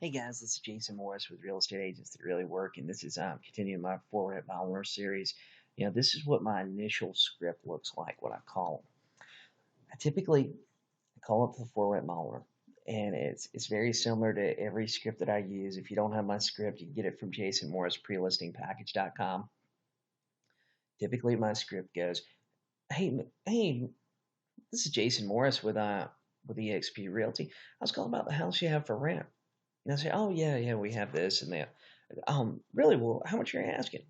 Hey guys, this is Jason Morris with Real Estate Agents That Really Work, and this is continuing my For Rent by Owner series. This is what my initial script looks like. What I call them. I typically call up the For Rent by Owner, and it's very similar to every script that I use. If you don't have my script, you can get it from JasonMorrisPrelistingPackage.com. Typically, my script goes, "Hey, this is Jason Morris with EXP Realty. I was calling about the house you have for rent." And I say, "Oh yeah, we have this and that." Really? Well, how much are you asking?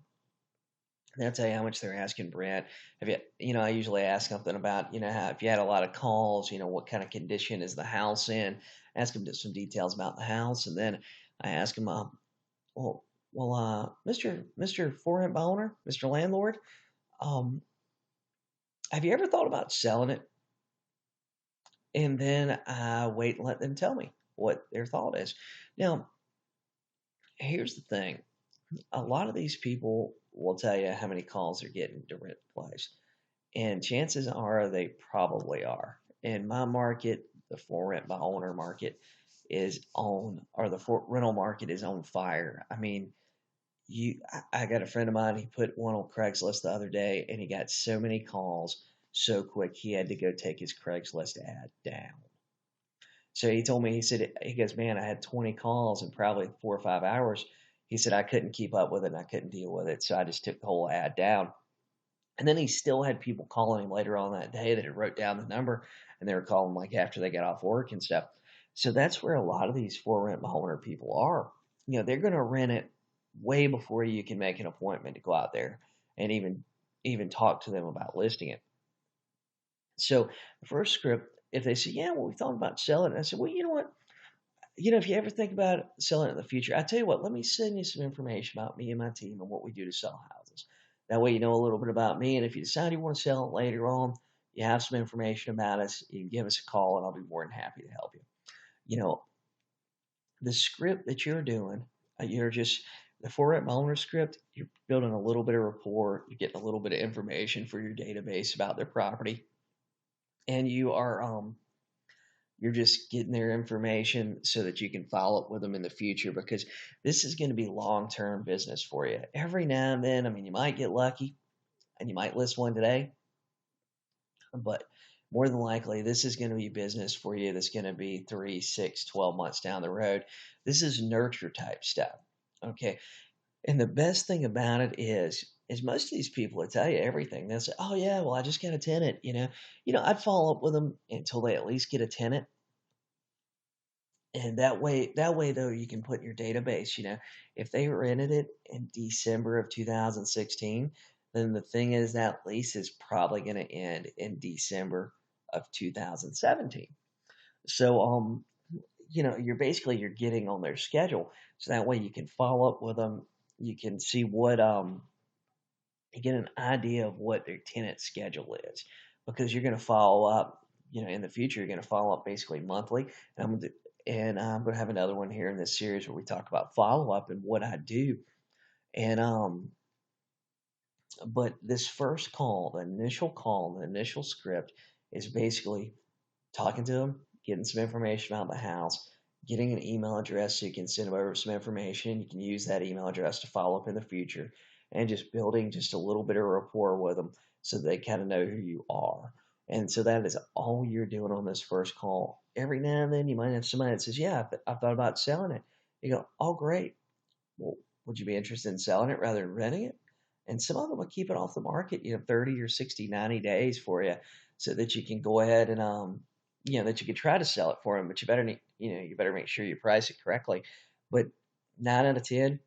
And they'll tell you how much they're asking, Brent. Have I usually ask something about, how, if you had a lot of calls, what kind of condition is the house in? Ask them just some details about the house, and then I ask them, well, Mister For Rent Owner, Mister Landlord, um, have you ever thought about selling it? And then I wait and let them tell me what their thought is. Now, here's the thing. A lot of these people will tell you how many calls they're getting to rent the place. And chances are they probably are. In my market, the for rent by owner market is on, or the for rental market is on fire. I mean, I got a friend of mine, he put one on Craigslist the other day and he got so many calls so quick he had to go take his Craigslist ad down. So he told me, he goes, man, I had 20 calls in probably 4 or 5 hours. He said, I couldn't keep up with it and I couldn't deal with it. So I just took the whole ad down. And then he still had people calling him later on that day that had wrote down the number and they were calling like after they got off work and stuff. So that's where a lot of these for rent by owner people are. They're going to rent it way before you can make an appointment to go out there and even talk to them about listing it. So the first script, if they say, yeah, well, we thought about selling it, I said, well, you know what? If you ever think about selling it in the future, I tell you what, let me send you some information about me and my team and what we do to sell houses. That way you know a little bit about me, and if you decide you want to sell it later on, you have some information about us, you can give us a call, and I'll be more than happy to help you. You know, the script that you're doing, you're just the for rent owner script, you're building a little bit of rapport, you're getting a little bit of information for your database about their property, and you're just getting their information so that you can follow up with them in the future because this is going to be long-term business for you. Every now and then, I mean, you might get lucky and you might list one today, but more than likely, this is going to be business for you that's going to be 3, 6, 12 months down the road. This is nurture type stuff. Okay. And the best thing about it is most of these people will tell you everything. They'll say, "Oh yeah, well I just got a tenant." I'd follow up with them until they at least get a tenant. And that way though, you can put in your database, if they rented it in December of 2016, then the thing is that lease is probably going to end in December of 2017. So, you're getting on their schedule. So that way you can follow up with them. You can see you get an idea of what their tenant schedule is because you're going to follow up, in the future, you're going to follow up basically monthly. And I'm going to have another one here in this series where we talk about follow up and what I do. And but this first call, the initial script is basically talking to them, getting some information about the house, getting an email address so you can send them over some information. You can use that email address to follow up in the future, and just building just a little bit of rapport with them so they kind of know who you are. And so that is all you're doing on this first call. Every now and then you might have somebody that says, yeah, I've thought about selling it. You go, oh, great. Well, would you be interested in selling it rather than renting it? And some of them will keep it off the market, 30 or 60, 90 days for you so that you can go ahead and, that you can try to sell it for them, but you better make sure you price it correctly. But 9 out of 10,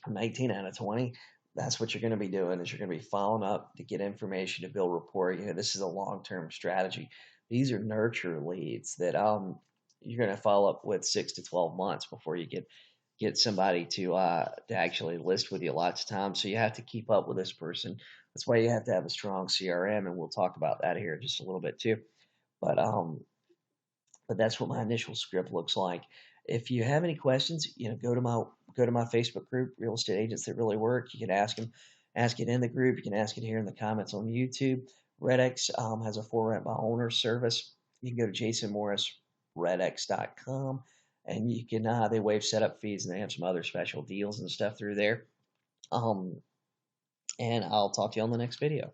19 out of 20, that's what you're going to be doing is you're going to be following up to get information to build rapport. This is a long-term strategy. These are nurture leads that you're going to follow up with 6 to 12 months before you get somebody to actually list with you lots of times. So you have to keep up with this person. That's why you have to have a strong CRM, and we'll talk about that here in just a little bit too. But that's what my initial script looks like. If you have any questions, go to my Facebook group, Real Estate Agents That Really Work. You can ask it in the group. You can ask it here in the comments on YouTube. RedX has a for rent by owner service. You can go to jasonmorrisredx.com and you can they waive setup fees, and they have some other special deals and stuff through there. Um, and I'll talk to you on the next video.